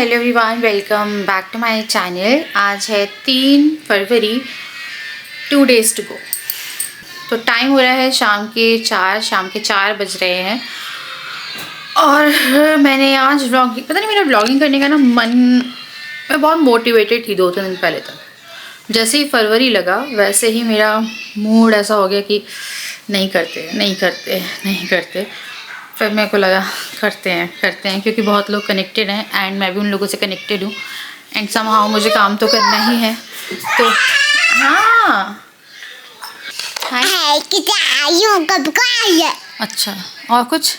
Hello everyone, welcome back to my channel. आज है 3 फरवरी, 2 days to go. तो time हो रहा है शाम के 4 बज रहे हैं। और मैंने आज व्लॉगिंग, पता नहीं मेरा व्लॉगिंग करने का ना मन, मैं बहुत मोटिवेटेड थी 2-3 दिन पहले तक। जैसे ही फरवरी लगा वैसे ही मेरा मूड ऐसा हो गया कि नहीं करते। फिर मेरे को लगा करते हैं क्योंकि बहुत लोग कनेक्टेड हैं एंड मैं भी उन लोगों से कनेक्टेड हूँ एंड समहाउ मुझे काम तो करना ही है। तो हाँ, अच्छा, और कुछ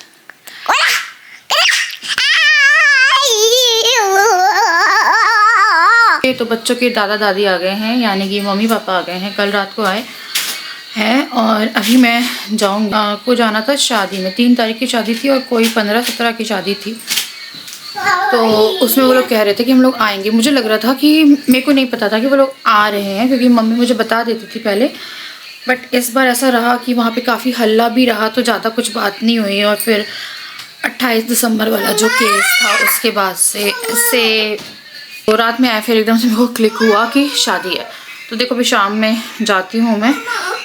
तो बच्चों के दादा दादी आ गए हैं, यानी कि मम्मी पापा आ गए हैं, कल रात को आए हैं। और अभी मैं जाऊँगा, को जाना था शादी में, 3 तारीख की शादी थी और कोई 15-17 की शादी थी। तो उसमें वो लोग कह रहे थे कि हम लोग आएंगे। मुझे लग रहा था कि, मेरे को नहीं पता था कि वो लोग आ रहे हैं क्योंकि मम्मी मुझे बता देती थी पहले। बट इस बार ऐसा रहा कि वहाँ पे काफ़ी हल्ला भी रहा तो ज़्यादा कुछ बात नहीं हुई। और फिर 28 दिसंबर वाला जो केस था उसके बाद से ऐसे तो रात में आया, फिर एकदम से मेरे को क्लिक हुआ कि शादी है। तो देखो अभी शाम में जाती हूँ मैं।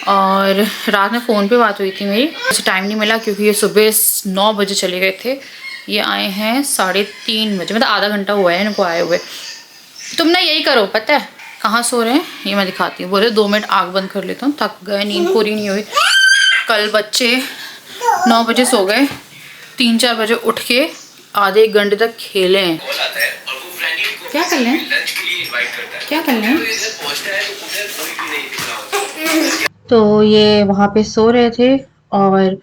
और रात में फ़ोन पे बात हुई थी मेरी, ऐसे टाइम नहीं मिला क्योंकि ये सुबह 9 बजे चले गए थे। ये आए हैं 3:30 बजे, मतलब आधा घंटा हुआ है इनको आए हुए। तुम ना यही करो, पता है कहाँ सो रहे हैं ये मैं दिखाती हूँ। बोले 2 मिनट आँख बंद कर लेता हूँ, थक गए, नींद पूरी नहीं हुई। कल बच्चे 9 बजे सो गए, 3-4 बजे उठ के आधे 1 घंटे तक खेले हैं। क्या कर रहे हैं? तो ये वहाँ पे सो रहे थे और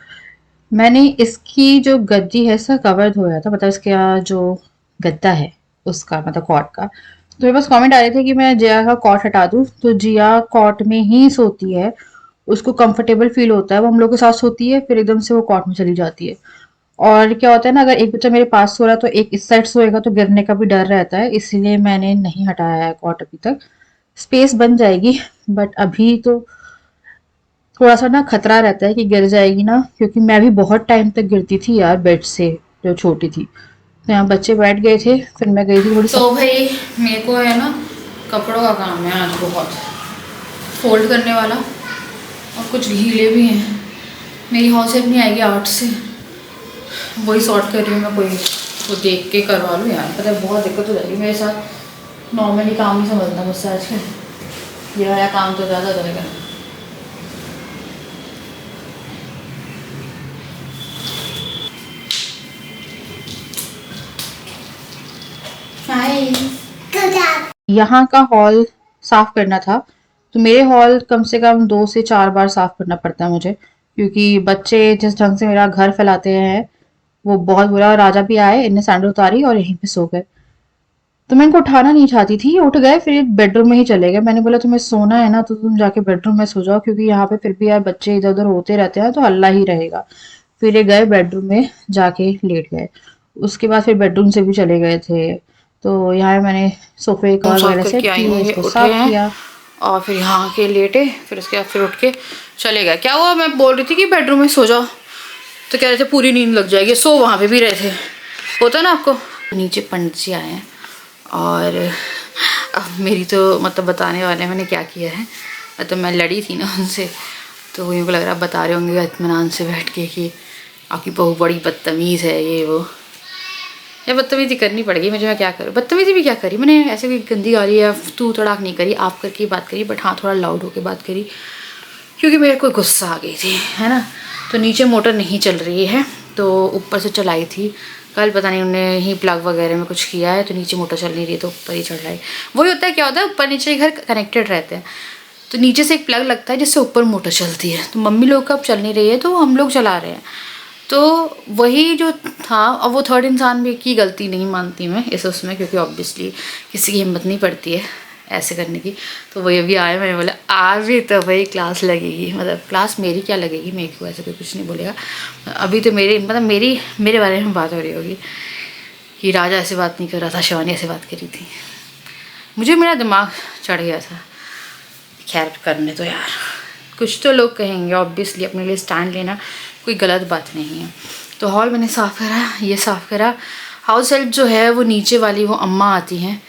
मैंने इसकी जो गद्दी है इसका कवर धोया था, मतलब इसका जो गद्दा है उसका, मतलब कॉट का। तो मेरे पास कमेंट आ रहे थे कि मैं जिया का कॉट हटा दूँ, तो जिया कॉट में ही सोती है, उसको कंफर्टेबल फील होता है, वो हम लोग के साथ सोती है, फिर एकदम से वो कॉट में चली जाती है। और क्या होता है ना, अगर एक बच्चा मेरे पास सो रहा है तो एक इस साइड सोएगा तो गिरने का भी डर रहता है, इसलिए मैंने नहीं हटाया है कॉट अभी तक। स्पेस बन जाएगी बट अभी तो थोड़ा सा ना खतरा रहता है कि गिर जाएगी ना, क्योंकि मैं भी बहुत टाइम तक गिरती थी यार बेड से जो छोटी थी। तो यहाँ बच्चे बैठ गए थे, फिर मैं गई थी थोड़ी। तो भाई मेरे को है ना कपड़ों का काम है आज बहुत, फोल्ड करने वाला, और कुछ गीले भी हैं। मेरी हौस नहीं आएगी आर्ट से, वही सॉर्ट कर रही हूँ मैं, कोई तो देख के करवा लूँ यार, पता है बहुत दिक्कत हो जाएगी मेरे साथ। नॉर्मली काम नहीं समझता मुझसे आजकल, ये वाला काम तो ज़्यादा करेगा। यहाँ का हॉल साफ करना था, तो मेरे हॉल कम से कम 2 से 4 बार साफ करना पड़ता है मुझे, क्योंकि बच्चे जिस ढंग से मेरा घर फैलाते हैं वो बहुत बुरा। राजा भी आए, इनने सैंडल उतारी और यहीं पे सो गए। तो मैं इनको उठाना नहीं चाहती थी, उठ गए, फिर बेडरूम में ही चले गए। मैंने बोला तुम्हें सोना है ना तो तुम जाके बेडरूम में सो जाओ, क्योंकि यहाँ पे फिर भी यार बच्चे इधर उधर होते रहते हैं तो हल्ला ही रहेगा। फिर ये गए बेडरूम में, जाके लेट गए। उसके बाद फिर बेडरूम से भी चले गए थे। तो यहाँ मैंने सोफे कवर वगैरह सेट किए, इसको साफ किया और फिर यहाँ के लेटे, फिर उसके बाद फिर उठ के चले गए। क्या हुआ, मैं बोल रही थी कि बेडरूम में सो जाओ तो कह रहे थे पूरी नींद लग जाएगी, सो वहाँ पे भी रहे थे, होता है ना आपको। नीचे पंडित जी आए हैं और अब मेरी तो मतलब बताने वाले हैं मैंने क्या किया है। तो मैं लड़ी थी ना उनसे, तो मेरे को लग रहा बता रहे होंगे इत्मीनान से बैठ के कि आपकी बहू बड़ी बदतमीज़ है, ये वो। या बदतमीज़ी करनी पड़ेगी मुझे, मैं क्या करूँ, बदतमीज़ी भी क्या करी मैंने, ऐसे कोई गंदी गाली या तू तड़ाक नहीं करी, आप करके बात करी, बट हाँ थोड़ा लाउड होकर बात करी क्योंकि मेरे को गुस्सा आ गई थी, है ना। तो नीचे मोटर नहीं चल रही है तो ऊपर से चलाई थी कल, पता नहीं उन्होंने ही प्लग वगैरह में कुछ किया है तो नीचे मोटर चल नहीं रही तो ऊपर ही चढ़ रहा है। वही होता है, क्या होता है ऊपर नीचे घर कनेक्टेड रहते हैं, तो नीचे से एक प्लग लगता है जिससे ऊपर मोटर चलती है। तो मम्मी लोग का अब चल नहीं रही है तो हम लोग चला रहे हैं। तो वही जो था, अब वो थर्ड इंसान भी की गलती नहीं मानती मैं इस उसमें, क्योंकि ऑब्वियसली किसी की हिम्मत नहीं पड़ती है ऐसे करने की। तो वही अभी आए, मैंने बोला आज भी तो भाई क्लास लगेगी, मतलब क्लास मेरी क्या लगेगी, मेरे को ऐसे कोई कुछ नहीं बोलेगा। अभी तो मतलब मेरे बारे में बात हो रही होगी कि राजा ऐसे बात नहीं कर रहा था, शिवानी ऐसे बात करी थी। मुझे मेरा दिमाग चढ़ गया था। खैर करने तो यार, कुछ तो लोग कहेंगे, ऑब्वियसली अपने लिए स्टैंड लेना कोई गलत बात नहीं है। तो हॉल मैंने साफ़ करा, ये साफ़ करा, हाउस हेल्प जो है वो नीचे वाली वो अम्मा आती हैं,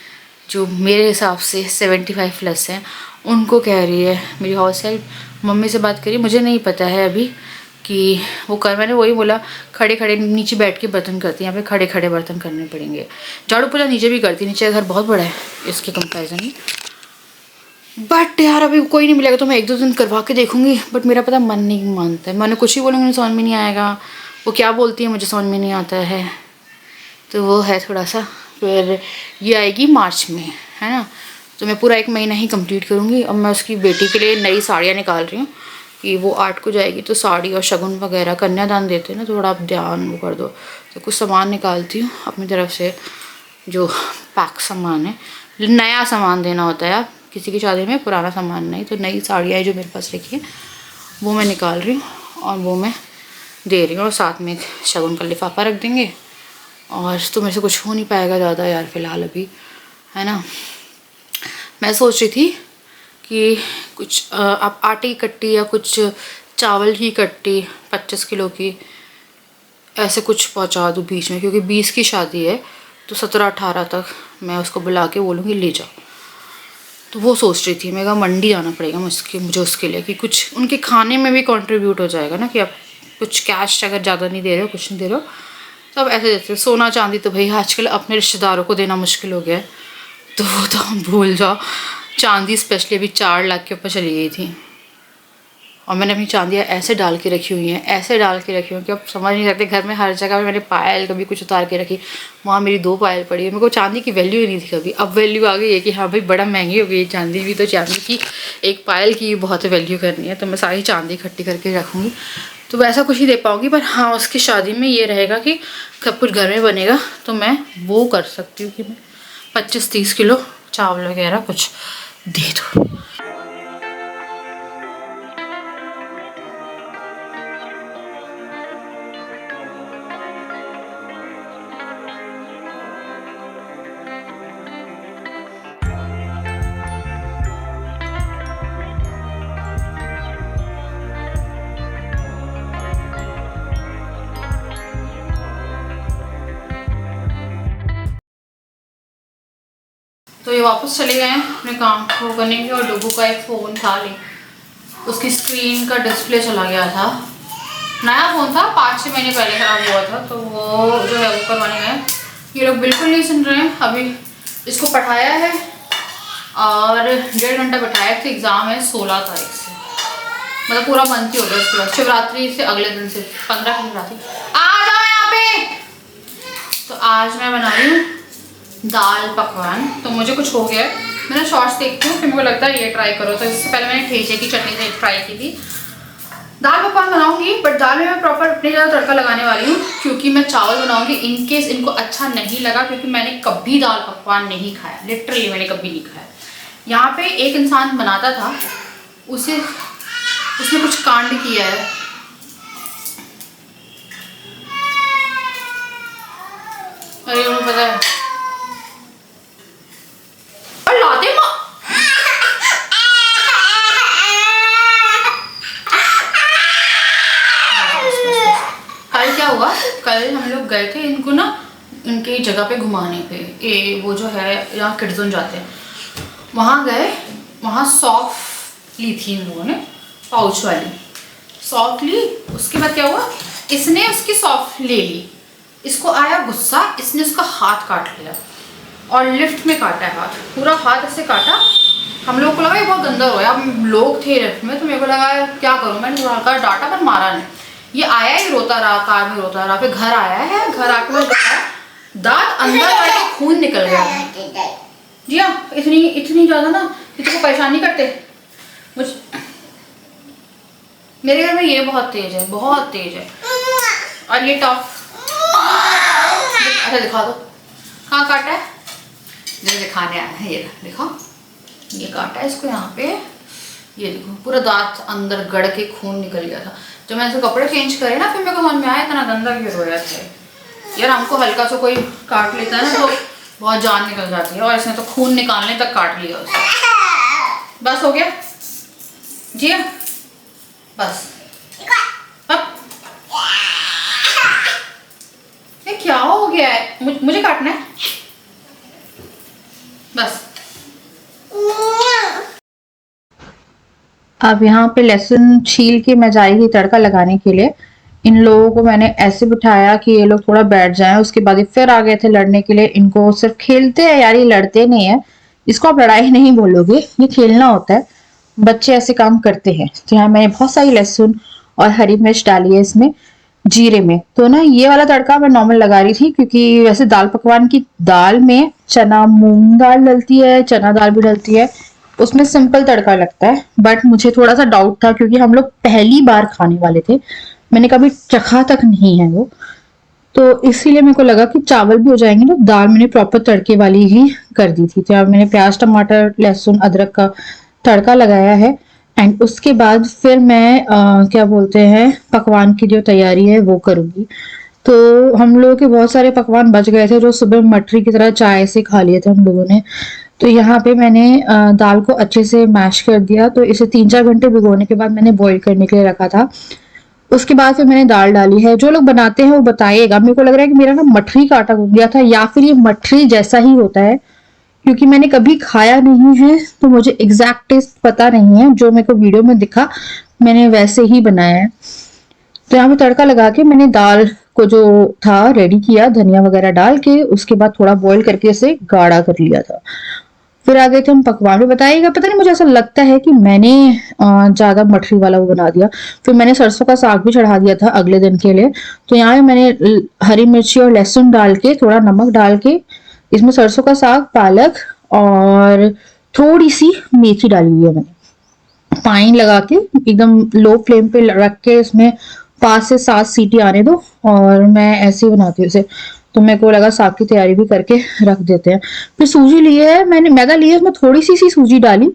जो मेरे हिसाब से 75 प्लस हैं, उनको कह रही है मेरी हाउस हेल्प। मम्मी से बात करी, मुझे नहीं पता है अभी कि वो कर, मैंने वही बोला खड़े खड़े नीचे बैठ के बर्तन करती हैं, यहाँ पे खड़े खड़े बर्तन करने पड़ेंगे। झाड़ू पोछा नीचे भी करती, नीचे घर बहुत बड़ा है इसके कंपेरिजन में। बट यार अभी कोई नहीं मिलेगा तो मैं 1-2 दिन करवा के देखूँगी, बट मेरा पता मन नहीं मानता है। मैंने कुछ ही बोलूँगी समझ में नहीं आएगा, वो क्या बोलती है मुझे समझ में नहीं आता है, तो वो है थोड़ा सा। फिर ये आएगी मार्च में, है ना, तो मैं पूरा 1 महीना ही कंप्लीट करूँगी। अब मैं उसकी बेटी के लिए नई साड़ियाँ निकाल रही हूँ कि वो 8 को जाएगी, तो साड़ी और शगुन वगैरह कन्यादान देते हैं ना, थोड़ा आप ध्यान वो कर दो। तो कुछ सामान निकालती हूँ अपनी तरफ से, जो पैक सामान है, नया सामान देना होता है यार किसी की शादी में, पुराना सामान नहीं। तो नई साड़ियाँ जो मेरे पास रखी है वो मैं निकाल रही हूँ और वो मैं दे रही हूँ, और साथ में एक शगुन का लिफाफा रख देंगे। और तो मेरे से कुछ हो नहीं पाएगा ज़्यादा यार फ़िलहाल अभी, है ना। मैं सोच रही थी कि कुछ आप आटे की कट्टी या कुछ चावल की कट्टी 25 किलो की ऐसे कुछ पहुंचा दूँ बीच में, क्योंकि 20 की शादी है तो 17-18 तक मैं उसको बुला के बोलूँगी ले जाओ। तो वो सोच रही थी, मैं कहा मंडी जाना पड़ेगा मुझे उसके लिए, कि कुछ उनके खाने में भी कंट्रीब्यूट हो जाएगा ना, कि आप कुछ कैश अगर ज़्यादा नहीं दे रहे हो, कुछ नहीं दे रहे हो, तो अब ऐसे देते हो। सोना चांदी तो भाई आजकल अपने रिश्तेदारों को देना मुश्किल हो गया है, तो वो तो हम भूल जाओ। चांदी स्पेशली अभी 4 लाख के ऊपर चली गई थी, और मैंने अपनी चांदियाँ ऐसे डाल के रखी हुई हैं, ऐसे डाल के रखी हुई हैं कि अब समझ नहीं सकते। घर में हर जगह पे मैंने पायल कभी कुछ उतार के रखी, वहाँ मेरी 2 पायल पड़ी है। मेरे को चांदी की वैल्यू ही नहीं थी कभी, अब वैल्यू आ गई है कि हाँ भाई बड़ा महंगी हो गई चांदी भी, तो चांदी की एक पायल की बहुत वैल्यू करनी है, तो मैं सारी चांदी इकट्ठी करके रखूँगी। तो वैसा कुछ ही दे पाऊँगी, पर हाँ उसकी शादी में ये रहेगा कि सब कुछ घर में बनेगा, तो मैं वो कर सकती हूँ कि मैं 25-30 किलो चावल वगैरह कुछ दे दूँ। तो ये वापस चले गए हैं अपने काम को करने के, और डुगू का एक फ़ोन था, उसकी स्क्रीन का डिस्प्ले चला गया था। नया फ़ोन था, 5-6 महीने पहले ख़राब हुआ था, तो वो जो है वो करवाने गए। ये लोग बिल्कुल नहीं सुन रहे हैं। अभी इसको पढ़ाया है और 1.5 घंटा बैठाया था। एग्ज़ाम है 16 तारीख से, मतलब पूरा मंथ ही हो गया उसके बाद, शिवरात्रि से अगले दिन से 15 की शिवरात्रि। आ जाओ यहाँ पे। तो आज मैं बना रही हूँ दाल पकवान। तो मुझे कुछ हो गया, मैंने शॉर्ट्स देखती हूँ, फिर मेरे को लगता है ये ट्राई करो। तो इससे पहले मैंने ठेचे की चटनी से ट्राई की थी। दाल पकवान बनाऊंगी, बट दाल में मैं प्रॉपर अपने ज़्यादा तड़का लगाने वाली हूँ, क्योंकि मैं चावल बनाऊंगी। इनकेस इनको अच्छा नहीं लगा, क्योंकि मैंने कभी दाल पकवान नहीं खाया, लिटरली मैंने कभी नहीं खाया। यहाँ पे एक इंसान बनाता था, उसने कुछ कांड किया है। अरे मुझे पता है, कल हम लोग गए थे इनको ना इनके जगह पे घुमाने पे, वो जो है यहाँ किड्स जोन जाते हैं, वहाँ गए। वहाँ सॉफ्ट ली थी इन लोगों ने, पाउच वाली सॉफ्ट ली। उसके बाद क्या हुआ, इसने उसकी सॉफ्ट ले ली, इसको आया गुस्सा, इसने उसका हाथ काट लिया, और लिफ्ट में काटा है हाथ, पूरा हाथ ऐसे काटा। हम लोग को लगा ये बहुत गंदा हो गया। अब लोग थे लिफ्ट में, तो मेरे को लगा क्या करूँ, मैंने थोड़ा हल्का डांटा पर मारा नहीं। ये आया ही रोता रहा, कार में रोता रहा, फिर घर आया है, घर आके मैं देखा दांत अंदर आके खून निकल गया। जी हाँ, इतनी ज़्यादा ना किसी को परेशानी करते मुझ। मेरे घर में ये बहुत तेज है, बहुत तेज है। और ये टॉप, अच्छा दिखा दो कहाँ काटा है, मुझे दिखाने आया है। ये देखो, ये काटा है इसको यहाँ पे, ये देखो पूरा दांत अंदर गड़ के खून निकल गया था। जब मैंने इसको कपड़े चेंज करे ना, फिर मेरे को समझ में आया इतना गंदा क्यों रोया था यार। हमको हल्का सा कोई काट लेता है ना तो बहुत जान निकल जाती है, और इसने तो खून निकालने तक काट लिया उसे। बस हो गया जी, बस अब ये क्या हो गया है, मुझे काटना है बस। अब यहाँ पे लहसुन छील के मैं जा रही थी तड़का लगाने के लिए। इन लोगों को मैंने ऐसे बिठाया कि ये लोग थोड़ा बैठ जाएं, उसके बाद ये फिर आ गए थे लड़ने के लिए। इनको सिर्फ खेलते हैं यार, ये लड़ते नहीं है। इसको आप लड़ाई नहीं बोलोगे, ये खेलना होता है, बच्चे ऐसे काम करते हैं। तो यहाँ मैंने बहुत सारी लहसुन और हरी मिर्च डाली है इसमें जीरे में। तो ना ये वाला तड़का मैं नॉर्मल लगा रही थी, क्योंकि वैसे दाल पकवान की दाल में चना मूंग दाल डलती है, चना दाल भी डलती है, उसमें सिंपल तड़का लगता है। बट मुझे थोड़ा सा डाउट था, क्योंकि हम लोग पहली बार खाने वाले थे, मैंने कभी चखा तक नहीं है वो, तो इसीलिए मेरे को लगा कि चावल भी हो जाएंगे ना। दाल मैंने प्रॉपर तड़के वाली ही कर दी थी। तो अब मैंने प्याज टमाटर लहसुन अदरक का तड़का लगाया है। एंड उसके बाद फिर मैं क्या बोलते हैं, पकवान की जो तैयारी है वो करूंगी। तो हम लोगों के बहुत सारे पकवान बच गए थे, जो सुबह मटरी की तरह चाय से खा लिए थे हम लोगों ने। तो यहाँ पे मैंने दाल को अच्छे से मैश कर दिया। तो इसे 3-4 घंटे भिगोने के बाद मैंने बॉईल करने के लिए रखा था। उसके बाद फिर मैंने दाल डाली है। जो लोग बनाते हैं वो बताइएगा, मेरे को लग रहा है कि मेरा ना मठरी का आटा गूंद गया था, या फिर ये मठरी जैसा ही होता है, क्योंकि मैंने कभी खाया नहीं है तो मुझे एग्जैक्ट टेस्ट पता नहीं है। जो मेरे को वीडियो में दिखा मैंने वैसे ही बनाया है। तो यहाँ पे तड़का लगा के मैंने दाल को जो था रेडी किया, धनिया वगैरह डाल के, उसके बाद थोड़ा बॉईल करके इसे गाढ़ा कर लिया था। फिर आ गए थे हम पकवान में। बताइएगा, पता नहीं मुझे ऐसा लगता है कि मैंने ज्यादा मठरी वाला वो बना दिया। फिर मैंने सरसों का साग भी चढ़ा दिया था अगले दिन के लिए। तो यहाँ पे मैंने हरी मिर्ची और लहसुन डाल के, थोड़ा नमक डाल के, इसमें सरसों का साग, पालक और थोड़ी सी मेथी डाली हुई है मैंने। पानी लगा के एकदम लो फ्लेम पे रख के इसमें 5 से 7 सीटी आने दो, और मैं ऐसे ही बनाती हूँ इसे। तो मेरे को लगा साग की तैयारी भी करके रख देते हैं। फिर सूजी ली है मैंने, मैदा ली है, उसमें थोड़ी सी सूजी डाली।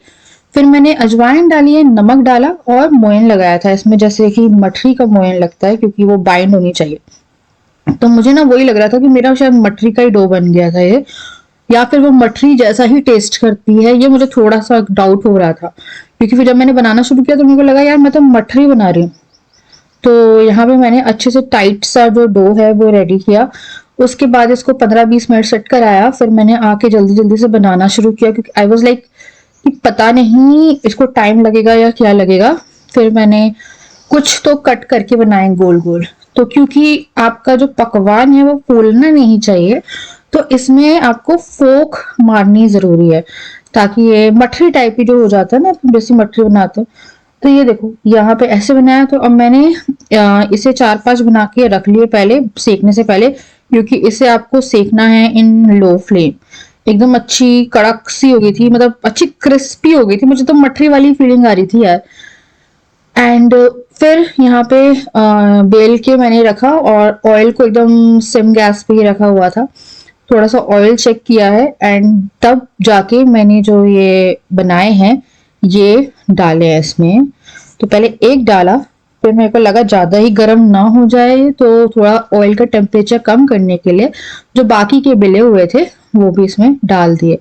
फिर मैंने अजवाइन डाली है, नमक डाला और मोयन लगाया था इसमें, जैसे कि मठरी का मोयन लगता है, क्योंकि वो बाइंड होनी चाहिए। तो मुझे ना वही लग रहा था कि मेरा शायद मठरी का ही डो बन गया था ये, या फिर वो मठरी जैसा ही टेस्ट करती है, ये मुझे थोड़ा सा डाउट हो रहा था। क्योंकि फिर जब मैंने बनाना शुरू किया तो मेरे को लगा यार मैं तो मठरी बना रही हूँ। तो यहाँ पे मैंने अच्छे से टाइट सा जो डो है वो रेडी किया। उसके बाद इसको 15-20 मिनट सेट कराया। फिर मैंने आके जल्दी जल्दी से बनाना शुरू किया, क्योंकि आई वॉज लाइक कि पता नहीं इसको टाइम लगेगा या क्या लगेगा। फिर मैंने कुछ तो कट करके बनाए गोल गोल। तो क्योंकि आपका जो पकवान है वो फूलना नहीं चाहिए, तो इसमें आपको फोक मारनी जरूरी है, ताकि ये मठरी टाइप की जो हो जाता है ना, जैसी मठरी बनाते हैं। तो ये देखो यहाँ पे ऐसे बनाया। तो अब मैंने इसे 4-5 बना के रख लिए पहले, सेकने से पहले, क्योंकि इसे आपको सेकना है इन लो फ्लेम। एकदम अच्छी कड़क सी हो गई थी, मतलब अच्छी क्रिस्पी हो गई थी, मुझे तो मठरी वाली फीलिंग आ रही थी यार। एंड फिर यहाँ पे बेल के मैंने रखा, और ऑयल को एकदम सिम गैस पे ही रखा हुआ था। थोड़ा सा ऑयल चेक किया है, एंड तब जाके मैंने जो ये बनाए हैं ये डाले हैं इसमें। तो पहले एक डाला, फिर मेरे को लगा ज्यादा ही गर्म ना हो जाए, तो थोड़ा ऑयल का टेम्परेचर कम करने के लिए जो बाकी के बेले हुए थे वो भी इसमें डाल दिए।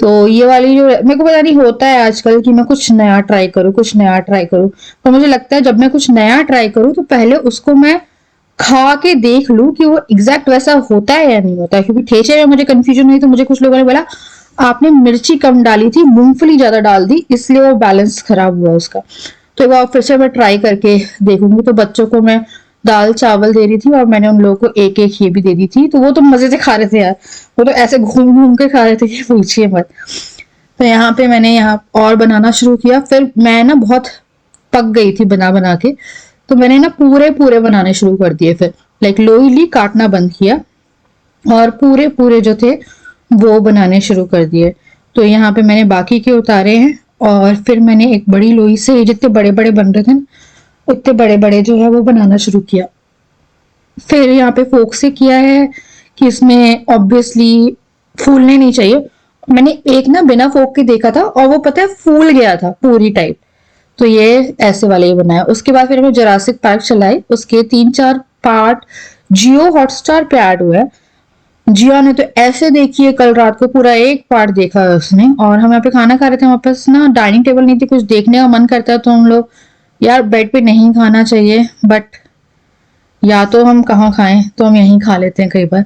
तो ये वाली जो मेरे को पता नहीं होता है आजकल कि मैं कुछ नया ट्राई करूँ, कुछ नया ट्राई करूँ। तो मुझे लगता है जब मैं कुछ नया ट्राई करूँ तो पहले उसको मैं खा के देख लूं कि वो एग्जैक्ट वैसा होता है या नहीं होता है। क्योंकि ठेचे में मुझे कंफ्यूजन हुई, तो मुझे कुछ लोगों ने बोला आपने मिर्ची कम डाली थी, मूंगफली ज्यादा डाल दी, इसलिए वो बैलेंस खराब हुआ उसका। तो एक बार फिर से मैं ट्राई करके देखूंगी। तो बच्चों को मैं दाल चावल दे रही थी, और मैंने उन लोगों को एक एक ये भी दे दी थी। तो वो तो मजे से खा रहे थे यार, वो तो ऐसे घूम घूम के खा रहे थे कि पूछिए मत। तो यहाँ पे मैंने यहाँ और बनाना शुरू किया। फिर मैं ना बहुत पक गई थी बना बना के, तो मैंने ना पूरे पूरे बनाने शुरू कर दिए। फिर लाइक लोई ली, काटना बंद किया, और पूरे पूरे जो थे वो बनाने शुरू कर दिए। तो यहाँ पे मैंने बाकी के उतारे हैं, और फिर मैंने एक बड़ी लोई से जितने बड़े बड़े बन रहे थे ना, उतने बड़े बड़े जो है वो बनाना शुरू किया। फिर यहाँ पे फोक से किया है कि इसमें ऑब्वियसली फूलने नहीं चाहिए। मैंने एक ना बिना फोक के देखा था, और वो पता है फूल गया था पूरी टाइप। तो ये ऐसे वाले ही बनाया। उसके बाद फिर हमें जुरासिक पार्क चलाई, उसके 3-4 पार्ट जियो हॉटस्टार पे ऐड हुए हैं। जिया ने तो ऐसे देखिए कल रात को पूरा एक पार्ट देखा है उसने। और हम यहाँ पे खाना खा रहे थे, वहां पास ना डाइनिंग टेबल नहीं थी, कुछ देखने का मन करता है तो हम लोग, यार बेड पे नहीं खाना चाहिए, बट या तो हम कहाँ खाएं, तो हम यहीं खा लेते हैं कई बार।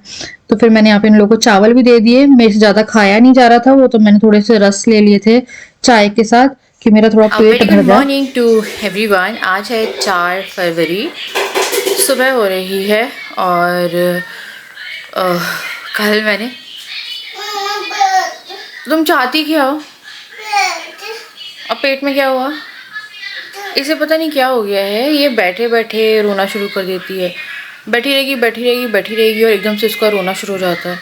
तो फिर मैंने यहाँ पे इन लोगों को चावल भी दे दिए, मेरे से ज़्यादा खाया नहीं जा रहा था वो, तो मैंने थोड़े से रस ले लिए थे चाय के साथ कि मेरा थोड़ा पेट वेरी भर गुड जाए। Morning to everyone. आज है 4 फरवरी, सुबह हो रही है और कल मैंने, तुम चाहती क्या हो? अब पेट में क्या हुआ? इसे पता नहीं क्या हो गया है, ये बैठे बैठे रोना शुरू कर देती है। बैठी रहेगी बैठी रहेगी बैठी रहेगी और एकदम से इसका रोना शुरू हो जाता है।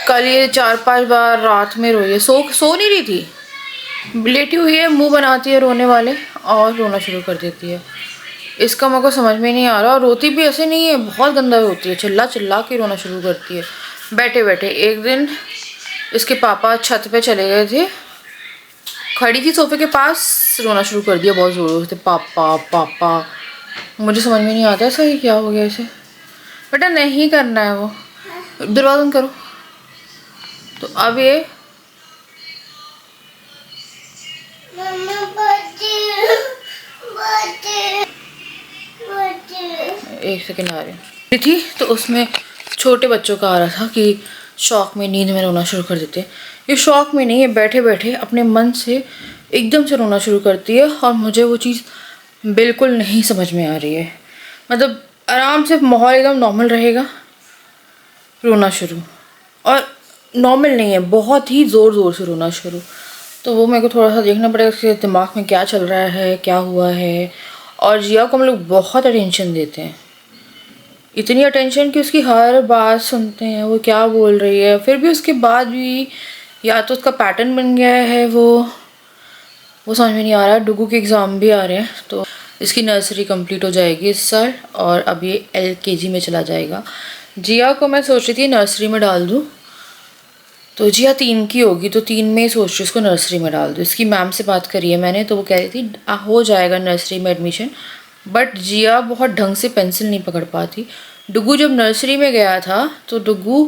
कल ये 4-5 बार रात में रोई है, सो नहीं रही थी, लेटी हुई है, मुंह बनाती है रोने वाले और रोना शुरू कर देती है। इसका मेरे को समझ में नहीं आ रहा। और रोती भी ऐसे नहीं है, बहुत गंदा रोती है, चिल्ला चिल्ला के रोना शुरू करती है बैठे बैठे। एक दिन इसके पापा छत पे चले गए थे, खड़ी थी सोफे के पास, रोना शुरू कर दिया बहुत ज़ोरों से, पापा पापा। मुझे समझ में नहीं आता ऐसा, ये क्या हो गया इसे। बेटा नहीं करना है वो, दरवाज़ा बंद करो। तो अब ये एक सेकेंड आ रही थी, तो उसमें छोटे बच्चों का आ रहा था कि शौक में नींद में रोना शुरू कर देते हैं। ये शौक में नहीं है, बैठे बैठे अपने मन से एकदम से रोना शुरू करती है और मुझे वो चीज़ बिल्कुल नहीं समझ में आ रही है। मतलब आराम से माहौल एकदम नॉर्मल रहेगा, रोना शुरू। और नॉर्मल नहीं है, बहुत ही ज़ोर ज़ोर से रोना शुरू। तो वो मेरे को थोड़ा सा देखना पड़ेगा उसके दिमाग में क्या चल रहा है, क्या हुआ है। और जिया को हम लोग बहुत अटेंशन देते हैं, इतनी अटेंशन कि उसकी हर बात सुनते हैं, वो क्या बोल रही है। फिर भी उसके बाद भी या तो उसका पैटर्न बन गया है, वो समझ में नहीं आ रहा। डुगू के एग्ज़ाम भी आ रहे हैं, तो इसकी नर्सरी कंप्लीट हो जाएगी इस साल और अब ये LKG में चला जाएगा। जिया को मैं सोच रही थी नर्सरी में डाल दूँ, तो जिया 3 की होगी, तो 3 में ही सोच रही हूँ इसको नर्सरी में डाल दूँ। इसकी मैम से बात करी है मैंने, तो वो कह रही थी हो जाएगा नर्सरी में एडमिशन। बट जिया बहुत ढंग से पेंसिल नहीं पकड़ पाती। डुगू जब नर्सरी में गया था तो डुगू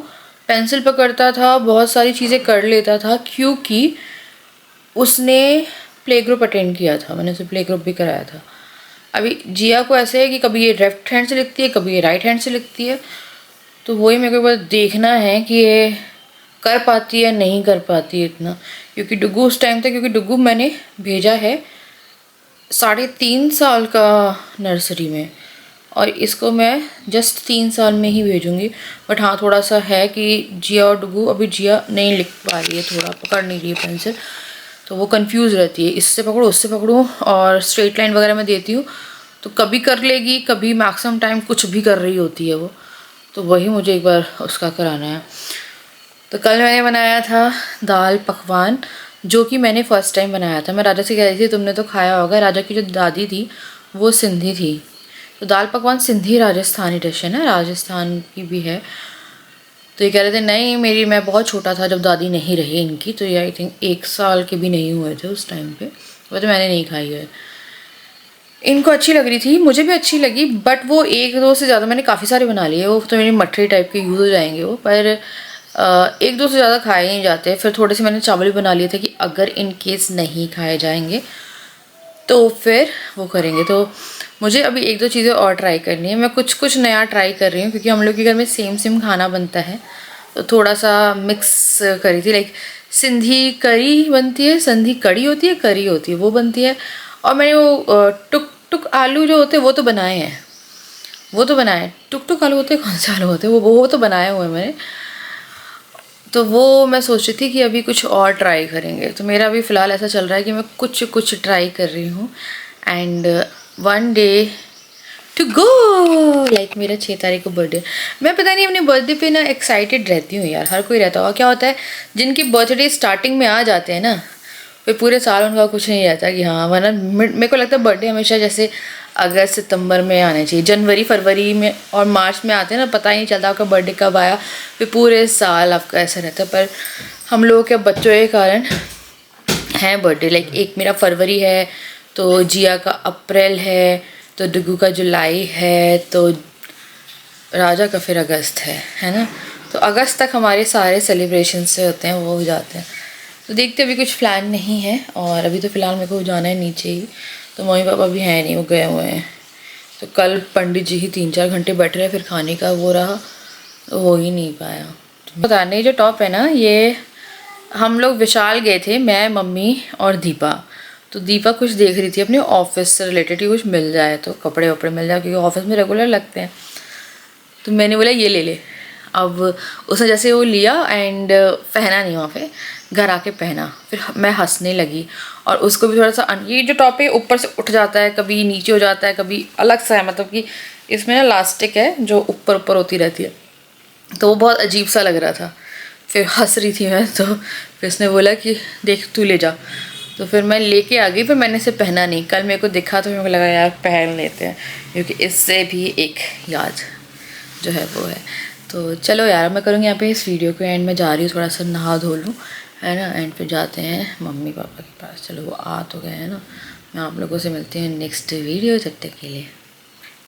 पेंसिल पकड़ता था, बहुत सारी चीज़ें कर लेता था, क्योंकि उसने प्ले ग्रुप अटेंड किया था, मैंने उसे प्ले ग्रुप भी कराया था। अभी जिया को ऐसे है कि कभी ये लेफ्ट हैंड से लिखती है, कभी ये राइट हैंड से लिखती है। तो वही मेरे को बस देखना है कि ये कर पाती है नहीं कर पाती है इतना। क्योंकि डुगू उस टाइम था, क्योंकि डुगू मैंने भेजा है 3.5 साल का नर्सरी में, और इसको मैं जस्ट 3 साल में ही भेजूँगी। बट हाँ, थोड़ा सा है कि जिया और डुगू, अभी जिया नहीं लिख पा रही है, थोड़ा पकड़ नहीं रही है पेंसिल, तो वो कंफ्यूज रहती है, इससे पकड़ो उससे पकड़ो। और स्ट्रेट लाइन वगैरह मैं देती हूँ तो कभी कर लेगी, कभी मैक्सिमम टाइम कुछ भी कर रही होती है वो। तो वही मुझे एक बार उसका कराना है। तो कल मैंने बनाया था दाल पकवान, जो कि मैंने फ़र्स्ट टाइम बनाया था। मैं राजा से कह रही थी तुमने तो खाया होगा, राजा की जो दादी थी वो सिंधी थी, तो दाल पकवान सिंधी राजस्थानी डिश है ना, राजस्थान की भी है। तो ये कह रहे थे नहीं मेरी, मैं बहुत छोटा था जब दादी नहीं रही इनकी, तो ये आई थिंक 1 साल के भी नहीं हुए थे उस टाइम पे। वो तो मैंने नहीं खाई है। इनको अच्छी लग रही थी, मुझे भी अच्छी लगी, बट वो 1-2 से ज़्यादा मैंने काफ़ी सारे बना लिए, वो तो मेरी मठरी टाइप के यूज़ हो जाएंगे वो। पर 1-2 से ज़्यादा खाए नहीं जाते। फिर थोड़े से मैंने चावल भी बना लिए थे कि अगर इन केस नहीं खाए जाएंगे तो फिर वो करेंगे। तो मुझे अभी 1-2 चीज़ें और ट्राई करनी है। मैं कुछ नया ट्राई कर रही हूँ, क्योंकि हम लोग के घर में सेम खाना बनता है, तो थोड़ा सा मिक्स करी थी। लाइक सिंधी करी बनती है, सिंधी कड़ी होती है, करी होती है, वो बनती है। और मैंने वो टुक टुक आलू जो होते हैं वो तो बनाए हैं, टुक टुक आलू होते हैं, कौन से आलू होते हैं, वो तो बनाए हुए हैं मैंने। तो वो मैं सोच रही थी कि अभी कुछ और ट्राई करेंगे। तो मेरा अभी फ़िलहाल ऐसा चल रहा है कि मैं कुछ ट्राई कर रही हूँ, and one day to go. Like मेरा 6 तारीख को बर्थडे। मैं पता नहीं अपने बर्थडे पे ना एक्साइटेड रहती हूँ यार, हर कोई रहता होगा। क्या होता है जिनके बर्थडे स्टार्टिंग में आ जाते हैं ना, फिर पूरे साल उनका कुछ नहीं रहता कि हाँ, वरना मेरे को लगता है बर्थडे हमेशा जैसे अगस्त सितंबर में आने चाहिए, जनवरी फरवरी में और मार्च में आते हैं ना, पता ही नहीं चलता आपका बर्थडे कब आया, फिर पूरे साल आपका ऐसा रहता है। पर हम लोगों के बच्चों के कारण है बर्थडे। लाइक एक मेरा फरवरी है, तो जिया का अप्रैल है, तो डुगू का जुलाई है, तो राजा का फिर अगस्त है ना। तो अगस्त तक हमारे सारे सेलिब्रेशन से होते हैं, वो हो जाते हैं। तो देखते अभी कुछ प्लान नहीं है, और अभी तो फ़िलहाल मेरे को जाना है नीचे ही, तो मम्मी पापा भी हैं नहीं, वो गए हुए हैं। तो कल पंडित जी ही 3-4 घंटे बैठे रहे, फिर खाने का वो रहा, तो हो ही नहीं पाया। पता नहीं, जो टॉप है ना, ये हम लोग विशाल गए थे, मैं, मम्मी और दीपा। तो दीपा कुछ देख रही थी अपने ऑफिस से रिलेटेड ही, कुछ मिल जाए तो कपड़े वपड़े मिल जाए, क्योंकि ऑफिस में रेगुलर लगते हैं। तो मैंने बोला ये ले ले। अब उसने जैसे वो लिया एंड पहना नहीं वहाँ पे, घर आके पहना, फिर मैं हंसने लगी। और उसको भी थोड़ा सा ये जो टॉप है ऊपर से उठ जाता है, कभी नीचे हो जाता है, कभी अलग सा है, मतलब कि इसमें ना इलास्टिक है जो ऊपर ऊपर होती रहती है, तो वो बहुत अजीब सा लग रहा था। फिर हंस रही थी मैं, तो फिर उसने बोला कि देख तू ले जा। तो फिर मैं लेके आ गई, फिर मैंने इसे पहना नहीं। कल मेरे को दिखा तो मेरे को लगा यार पहन लेते हैं, क्योंकि इससे भी एक याद जो है वो है। तो चलो यार, मैं करूँगी यहाँ पे इस वीडियो को एंड। मैं जा रही हूँ, थोड़ा सा नहा धो लूँ, है ना, एंड फिर जाते हैं मम्मी पापा के पास। चलो वो आ तो गए हैं ना। मैं आप लोगों से मिलती हूँ नेक्स्ट वीडियो, तब तक के लिए।